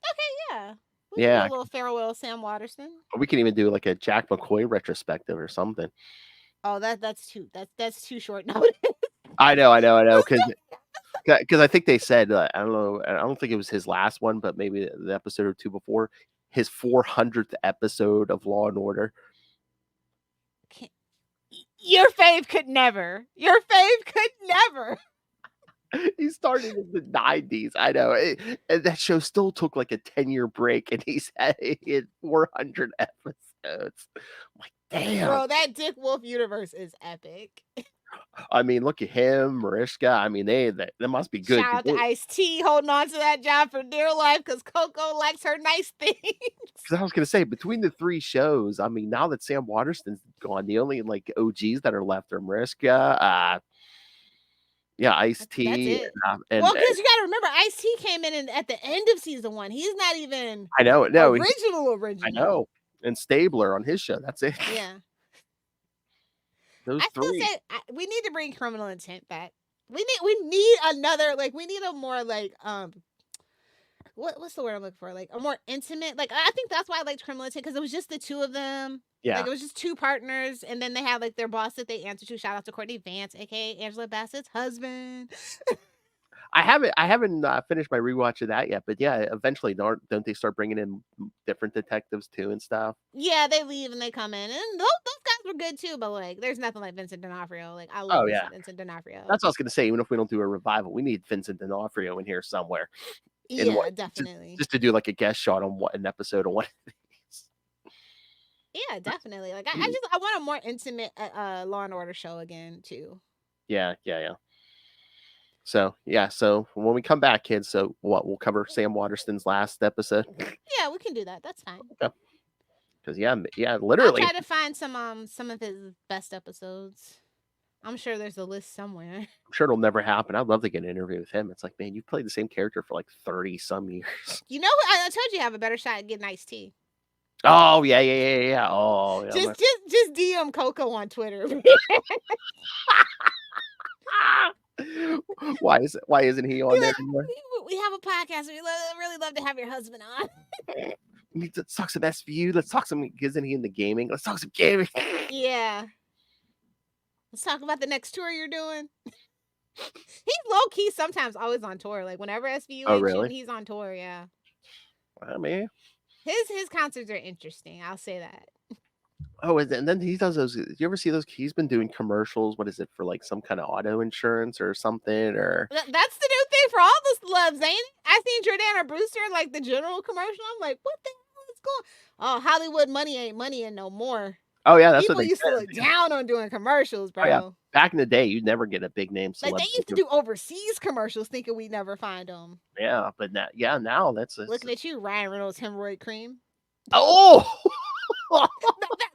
Speaker 2: Okay, yeah. We can do
Speaker 1: Yeah,
Speaker 2: a little farewell Sam Waterston.
Speaker 1: we can even do like a Jack McCoy retrospective or something.
Speaker 2: Oh, that's too short notice.
Speaker 1: I know, because I think they said I don't know, I don't think it was his last one, but maybe the episode or two before his 400th episode of Law and Order.
Speaker 2: Your fave could never. Your fave could never.
Speaker 1: He started in the 90s. I know. And that show still took like a 10-year break, and he had 400 episodes. I'm like, damn.
Speaker 2: Bro, that Dick Wolf universe is epic.
Speaker 1: I mean, look at him, Mariska. I mean, they must be good.
Speaker 2: Shout out to Ice-T holding on to that job for dear life because Coco likes her nice things.
Speaker 1: Because I was going to say, between the three shows, I mean, now that Sam Waterston's gone, the only like OGs that are left are Mariska, yeah, Ice-T.
Speaker 2: That's it.
Speaker 1: And,
Speaker 2: well, because you got to remember, Ice-T came in at the end of season 1. He's not even
Speaker 1: I know, no,
Speaker 2: original.
Speaker 1: I know. And Stabler on his show. That's it.
Speaker 2: Yeah.
Speaker 1: Those
Speaker 2: I
Speaker 1: three.
Speaker 2: still say we need to bring Criminal Intent back. We need another, like, we need a more like what's the word I'm looking for? Like a more intimate. Like, I think that's why I liked Criminal Intent, because it was just the two of them.
Speaker 1: Yeah.
Speaker 2: Like, it was just two partners, and then they had like their boss that they answer to. Shout out to Courtney Vance, aka Angela Bassett's husband.
Speaker 1: I haven't finished my rewatch of that yet, but yeah, eventually don't they start bringing in different detectives too and stuff?
Speaker 2: Yeah, they leave and they come in, and those guys were good too. But like, there's nothing like Vincent D'Onofrio. Like, I love Vincent D'Onofrio.
Speaker 1: That's what I was gonna say. Even if we don't do a revival, we need Vincent D'Onofrio in here somewhere.
Speaker 2: Yeah, definitely.
Speaker 1: Just to do like a guest shot on an episode of one of these.
Speaker 2: Yeah, definitely. Like, I want a more intimate Law and Order show again too.
Speaker 1: Yeah. So when we come back, kids, so what we'll cover Sam Waterston's last episode.
Speaker 2: Yeah, we can do that. That's fine.
Speaker 1: Okay. Because yeah, literally.
Speaker 2: I'll try to find some of his best episodes. I'm sure there's a list somewhere.
Speaker 1: I'm sure it'll never happen. I'd love to get an interview with him. It's like, man, you played the same character for like 30 some years.
Speaker 2: You know, I told you I have a better shot at getting Ice-T.
Speaker 1: Oh yeah. Oh yeah.
Speaker 2: Just DM Coco on Twitter.
Speaker 1: Why isn't he on there anymore?
Speaker 2: We have a podcast. We really love to have your husband on.
Speaker 1: Let's talk some SVU. Let's talk some. Isn't he in the gaming? Let's talk some gaming.
Speaker 2: Yeah. Let's talk about the next tour you're doing. He's low key sometimes always on tour. Like, whenever SVU ain't
Speaker 1: really?
Speaker 2: shooting, he's on tour. Yeah.
Speaker 1: I mean,
Speaker 2: his concerts are interesting. I'll say that.
Speaker 1: Oh, and then he does those. You ever see those? He's been doing commercials. What is it for? Like some kind of auto insurance or something? Or
Speaker 2: that's the new thing for all the celebs, ain't it? I seen Jordana Brewster in like the general commercial. I'm like, what the hell is going? Oh, Hollywood money ain't money and no more.
Speaker 1: Oh yeah, that's
Speaker 2: people
Speaker 1: what they
Speaker 2: used to look down on doing commercials, bro.
Speaker 1: Oh, yeah. Back in the day, you'd never get a big name celeb.
Speaker 2: Like, they used to do overseas commercials, thinking we'd never find them.
Speaker 1: Yeah, but now that's
Speaker 2: looking at you, Ryan Reynolds hemorrhoid cream.
Speaker 1: Oh.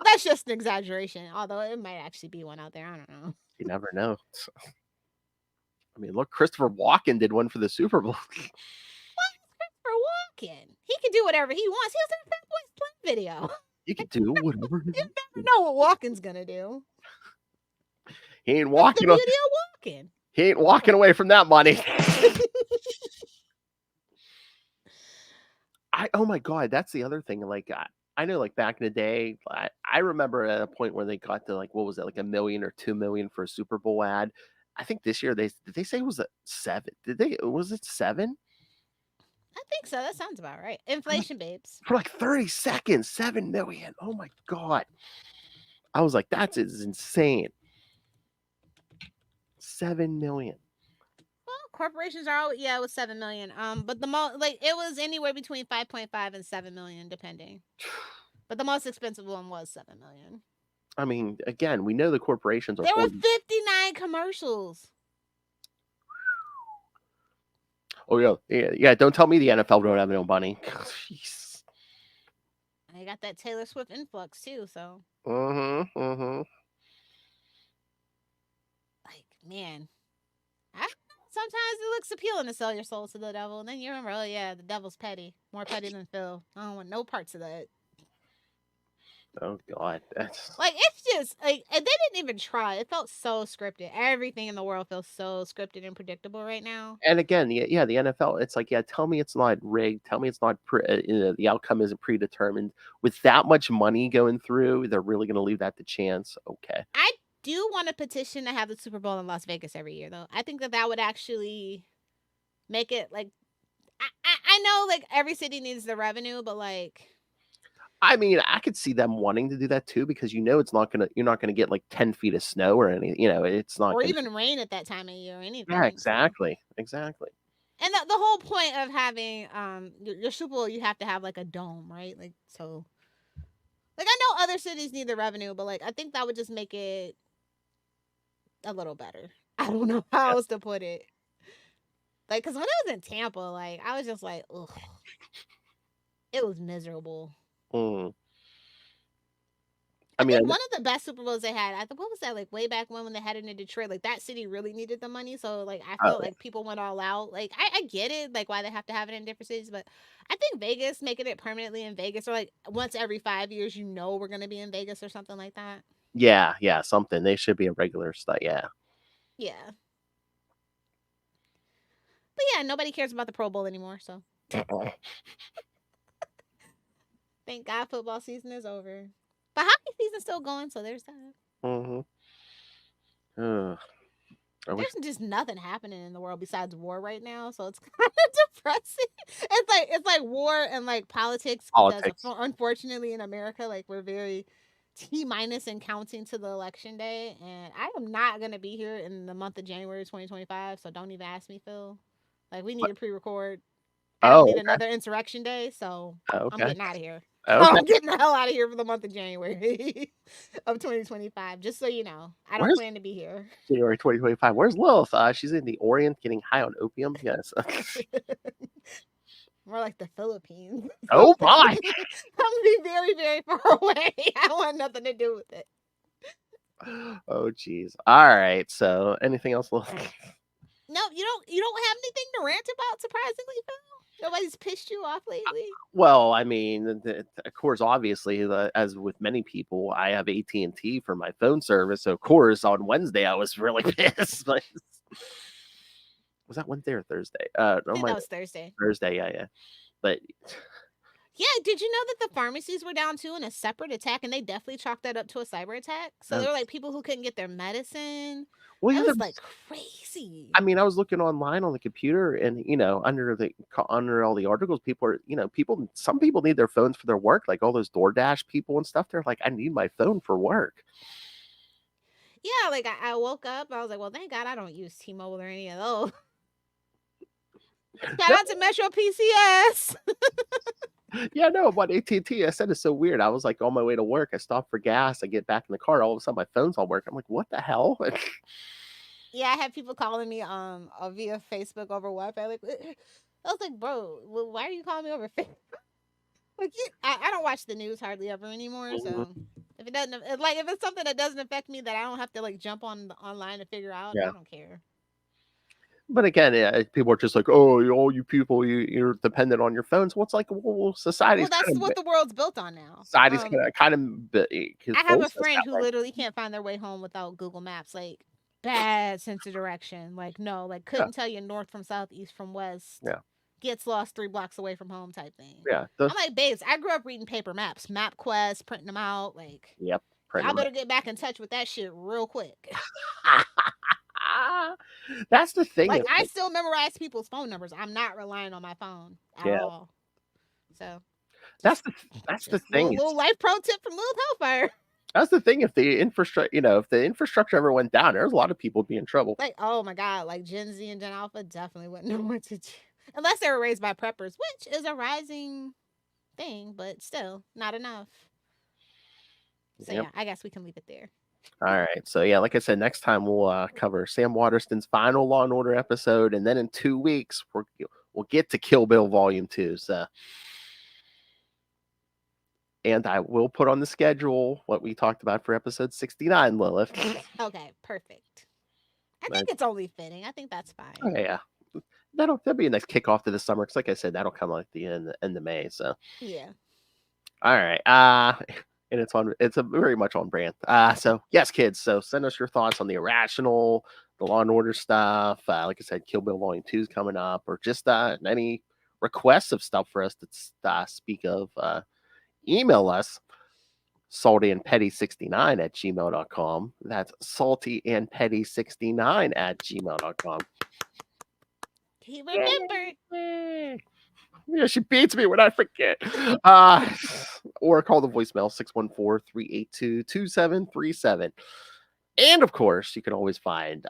Speaker 2: That's just an exaggeration, although it might actually be one out there. I don't know.
Speaker 1: You never know. I mean, look, Christopher Walken did one for the Super Bowl.
Speaker 2: What is Christopher Walken? He can do whatever he wants. He was in a Fat Boys Slim video.
Speaker 1: You can do whatever.
Speaker 2: You never know what Walken's gonna do.
Speaker 1: He ain't walking.
Speaker 2: That's the beauty of Walken.
Speaker 1: He ain't walking away from that money. Oh my God, that's the other thing. Like, I know, like back in the day, I remember at a point where they got to like, what was it, like $1 million or $2 million for a Super Bowl ad. I think this year did they say it was a 7? Was it 7?
Speaker 2: I think so. That sounds about right. Inflation, babes.
Speaker 1: For like 30 seconds, 7 million. Oh my God. I was like, that's insane. 7 million.
Speaker 2: Well, corporations are always, it was 7 million. But the most, like, it was anywhere between 5.5 and 7 million, depending. But the most expensive one was 7 million.
Speaker 1: I mean, again, we know the corporations are.
Speaker 2: There were 59 commercials.
Speaker 1: Oh yeah. Don't tell me the NFL don't have no money. Jeez.
Speaker 2: They got that Taylor Swift influx too, so.
Speaker 1: Mm-hmm.
Speaker 2: Like, man, sometimes it looks appealing to sell your soul to the devil, and then you remember, oh yeah, the devil's petty, more petty than Phil. I don't want no parts of that.
Speaker 1: Oh God, that's
Speaker 2: Like, it's just like, and they didn't even try. It felt so scripted. Everything in the world feels so scripted and predictable right now.
Speaker 1: and again, the NFL. It's like, yeah, tell me it's not rigged. Tell me it's not the outcome isn't predetermined. With that much money going through, they're really going to leave that to chance. Okay.
Speaker 2: I do want a petition to have the Super Bowl in Las Vegas every year, though. I think that that would actually make it like I know like every city needs the revenue, but like
Speaker 1: I mean, I could see them wanting to do that too because you're not gonna get like 10 feet of snow or anything. It's not
Speaker 2: or
Speaker 1: gonna.
Speaker 2: even rain at that time of year or
Speaker 1: Yeah,
Speaker 2: anything. So
Speaker 1: exactly, exactly.
Speaker 2: and the whole point of having your Super Bowl, you have to have like a dome, right? Like so like I know other cities need the revenue, but like I think that would just make it a little better. I don't know how
Speaker 1: Yeah.
Speaker 2: else to put it. Like, cause when it was in Tampa, like I was just like, ugh, it was miserable.
Speaker 1: Mm.
Speaker 2: I
Speaker 1: I mean,
Speaker 2: think one of the best Super Bowls they had, I think, what was that, like way back when they had it in Detroit? Like that city really needed the money, so like I
Speaker 1: oh,
Speaker 2: felt like people went all out. Like I get it, like why they have to have it in different cities, but I think Vegas making it permanently in Vegas, or like once every 5 years, we're gonna be in Vegas or something like that.
Speaker 1: yeah, something. They should be a regular stuff. Yeah.
Speaker 2: Yeah, but yeah, nobody cares about the Pro Bowl anymore. So thank God football season is over, but hockey season's still going. So there's that.
Speaker 1: Mm-hmm. Ugh, I wish
Speaker 2: There's just nothing happening in the world besides war right now, so it's kind of depressing. It's like war and like politics because
Speaker 1: politics.
Speaker 2: unfortunately in America, like we're very T minus and counting to the election day, and I am not gonna be here in the month of January 2025. So don't even ask me, Phil. Like we need
Speaker 1: What?
Speaker 2: to pre-record. I don't need
Speaker 1: Oh,
Speaker 2: another insurrection day, so I'm
Speaker 1: okay,
Speaker 2: getting out of here.
Speaker 1: okay.
Speaker 2: I'm getting the hell out of here for the month of January of 2025. Just so you know, I don't
Speaker 1: Where's
Speaker 2: plan to be here.
Speaker 1: January 2025? Where's Lilith? She's in the Orient getting high on opium. Yes.
Speaker 2: More like the Philippines.
Speaker 1: Oh
Speaker 2: Something. I'm
Speaker 1: my.
Speaker 2: gonna be very, very far away. I want nothing to do with it.
Speaker 1: Oh geez. All right. So, anything else, Lilith?
Speaker 2: No, you don't have anything to rant about, surprisingly, Phil? Nobody's pissed you off lately?
Speaker 1: Well, I mean, of course, obviously, as with many people, I have AT&T for my phone service. So, of course, on Wednesday, I was really pissed. Like, was that Wednesday or Thursday?
Speaker 2: I
Speaker 1: No,
Speaker 2: think
Speaker 1: my
Speaker 2: that was Thursday.
Speaker 1: Thursday. Yeah. But
Speaker 2: Yeah, did you know that the pharmacies were down too in a separate attack, and they definitely chalked that up to a cyber attack? So
Speaker 1: uh,
Speaker 2: there were like people who couldn't get their medicine.
Speaker 1: well,
Speaker 2: It
Speaker 1: yeah,
Speaker 2: was like crazy.
Speaker 1: I mean, I was looking online on the computer, and under all the articles, some people need their phones for their work, like all those DoorDash people and stuff. They're like, I need my phone for work.
Speaker 2: Yeah, like I woke up, I was like, well, thank God I don't use T-Mobile or any of those. Shout out to Metro PCS.
Speaker 1: Yeah, no, but AT&T, I said it's so weird. I was like on my way to work. I stopped for gas. I get back in the car. All of a sudden, my phone's all working. I'm like, what the hell?
Speaker 2: Yeah, I had people calling me via Facebook over Wi-Fi. Like, I was like, bro, well, why are you calling me over Facebook? Like, I don't watch the news hardly ever anymore. So if it doesn't, if it's something that doesn't affect me that I don't have to like jump on online to figure out,
Speaker 1: Yeah.
Speaker 2: I don't care.
Speaker 1: But again, yeah, people are just like, oh, all you people, you're dependent on your phones. What's like, well,
Speaker 2: Well, that's what the world's built on now.
Speaker 1: society's kind of
Speaker 2: I have a
Speaker 1: forced us
Speaker 2: friend
Speaker 1: that
Speaker 2: who
Speaker 1: way.
Speaker 2: literally can't find their way home without Google Maps. Like, bad sense of direction. Like, no, like
Speaker 1: Yeah,
Speaker 2: couldn't tell you north from south, east from west.
Speaker 1: yeah,
Speaker 2: Gets lost 3 blocks away from home type thing.
Speaker 1: yeah.
Speaker 2: I'm like, babes, I grew up reading paper maps, MapQuest, printing them out. Like,
Speaker 1: Yep.
Speaker 2: y'all better get back in touch with that shit real quick.
Speaker 1: That's the thing.
Speaker 2: Like, I still memorize people's phone numbers. I'm not relying on my phone at
Speaker 1: Yeah,
Speaker 2: all. So,
Speaker 1: that's
Speaker 2: just,
Speaker 1: the thing.
Speaker 2: little life pro tip from Lilith Hellfire.
Speaker 1: That's the thing. If the infrastructure ever went down, there's a lot of people would be in trouble.
Speaker 2: Like, oh my God, like Gen Z and Gen Alpha definitely wouldn't know what to do. Unless they were raised by preppers, which is a rising thing, but still not enough. So
Speaker 1: Yep.
Speaker 2: yeah, I guess we can leave it there.
Speaker 1: All right. So yeah, like I said, next time we'll cover Sam Waterston's final Law and Order episode, and then in 2 weeks we'll get to Kill Bill Volume 2. So, and I will put on the schedule what we talked about for episode 69, Lilith.
Speaker 2: Okay, perfect. I think it's only fitting. I think that's fine.
Speaker 1: Okay, yeah. That'll be a nice kickoff to the summer, because like I said, that'll come like the end of May. So
Speaker 2: yeah.
Speaker 1: all right. and it's a very much on brand. So yes, kids. So send us your thoughts on the Irrational, the Law and Order stuff. Like I said, Kill Bill Volume 2 is coming up, or just any requests of stuff for us to speak of. Email us saltyandpetty69@gmail.com. That's saltyandpetty69@gmail.com.
Speaker 2: He remembered.
Speaker 1: Yeah, she beats me when I forget. Or call the voicemail 614-382-2737. And of course, you can always find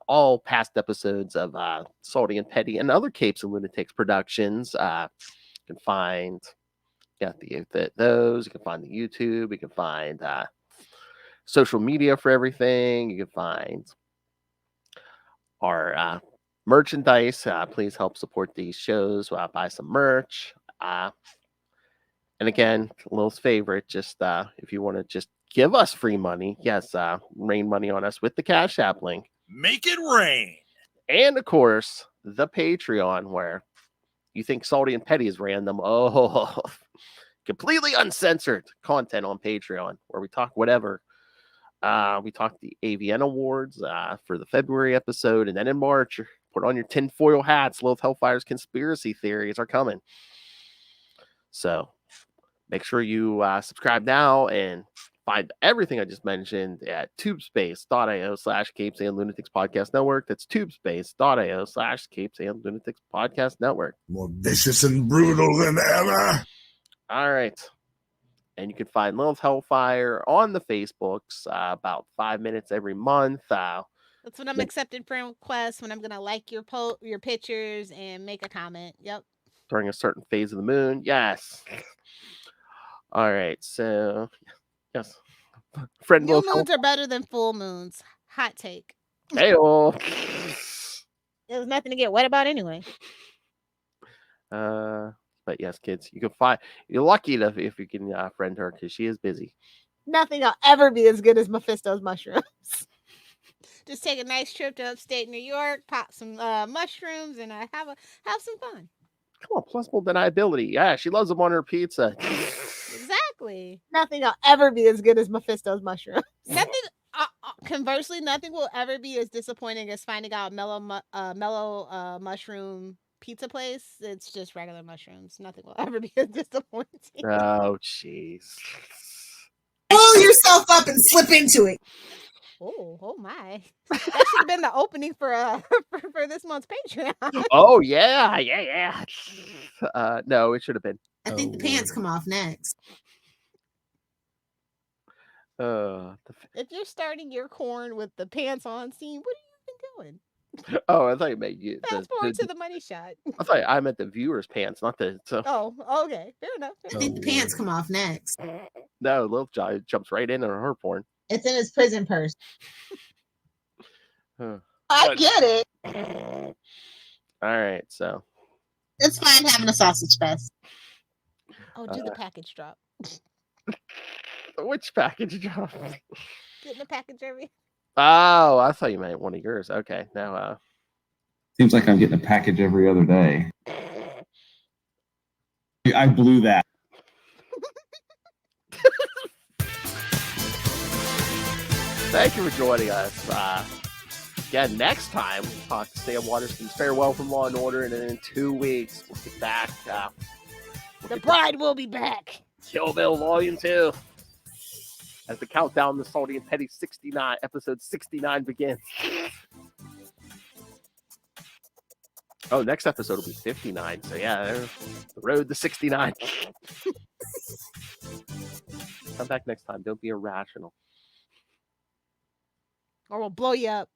Speaker 1: all past episodes of Salty and Petty and other Capes and Lunatics productions. You can find those. You can find the YouTube. You can find social media for everything. You can find our merchandise. Please help support these shows. Buy some merch. And again, Lil's favorite, just if you want to just give us free money, yes, rain money on us with the Cash App link.
Speaker 4: Make it rain.
Speaker 1: And of course, the Patreon, where you think Salty and Petty is random. Oh, completely uncensored content on Patreon, where we talk whatever. We talked the AVN Awards for the February episode, and then in March, put on your tinfoil hats. Lilith Hellfire's conspiracy theories are coming. So make sure you subscribe now and find everything I just mentioned at tubespace.io/Capes and Lunatics Podcast Network. That's tubespace.io/Capes and Lunatics Podcast Network.
Speaker 4: More vicious and brutal than ever.
Speaker 1: All right. And you can find Lilith Hellfire on the Facebooks about 5 minutes every month.
Speaker 2: That's when I'm accepting friend requests, when I'm going to like your pictures and make a comment. Yep.
Speaker 1: During a certain phase of the moon. Yes. All right. So, yes. Friend
Speaker 2: New moons are better than full moons. Hot take.
Speaker 1: Hey-oh.
Speaker 2: There's nothing to get wet about anyway.
Speaker 1: But yes, kids, you can find. You're lucky if you can friend her because she is busy.
Speaker 2: Nothing will ever be as good as Mephisto's mushrooms. Just take a nice trip to upstate New York, pop some mushrooms, and have some fun.
Speaker 1: Come on, plausible deniability. Yeah, she loves them on her pizza.
Speaker 2: Exactly. Nothing will ever be as good as Mephisto's mushrooms. Nothing. Conversely, nothing will ever be as disappointing as finding out mellow mushroom pizza place. It's just regular mushrooms. Nothing will ever be as disappointing.
Speaker 1: Oh, jeez.
Speaker 3: Pull yourself up and slip into it.
Speaker 2: Oh my! That should have been the opening for this month's Patreon.
Speaker 1: Oh yeah. No, it should have been.
Speaker 3: I think the pants come off next.
Speaker 1: If
Speaker 2: you're starting your corn with the pants on scene, what are you even doing?
Speaker 1: Oh, I thought you meant you.
Speaker 2: Fast forward to the money shot.
Speaker 1: I meant the viewers' pants, not the. So.
Speaker 2: Oh, okay, fair enough.
Speaker 3: I think the pants come off next.
Speaker 1: No, Lil jumps right into her porn.
Speaker 3: It's in his prison purse.
Speaker 2: I get it.
Speaker 1: All right, so
Speaker 3: it's fine having a sausage fest.
Speaker 2: Oh, do the package drop.
Speaker 1: Which package drop?
Speaker 2: Getting a package every.
Speaker 1: Oh, I thought you meant one of yours. Okay, now
Speaker 5: seems like I'm getting a package every other day. I blew that.
Speaker 1: Thank you for joining us. Again, next time we'll talk to Sam Waterston's Farewell from Law and Order, and then in 2 weeks we'll get back.
Speaker 2: The bride will be back.
Speaker 1: Kill Bill Volume 2. As the countdown to Salty and Petty 69, episode 69 begins. Oh, next episode will be 59. So yeah, the road to 69. Come back next time. Don't be irrational.
Speaker 2: Or we'll blow you up.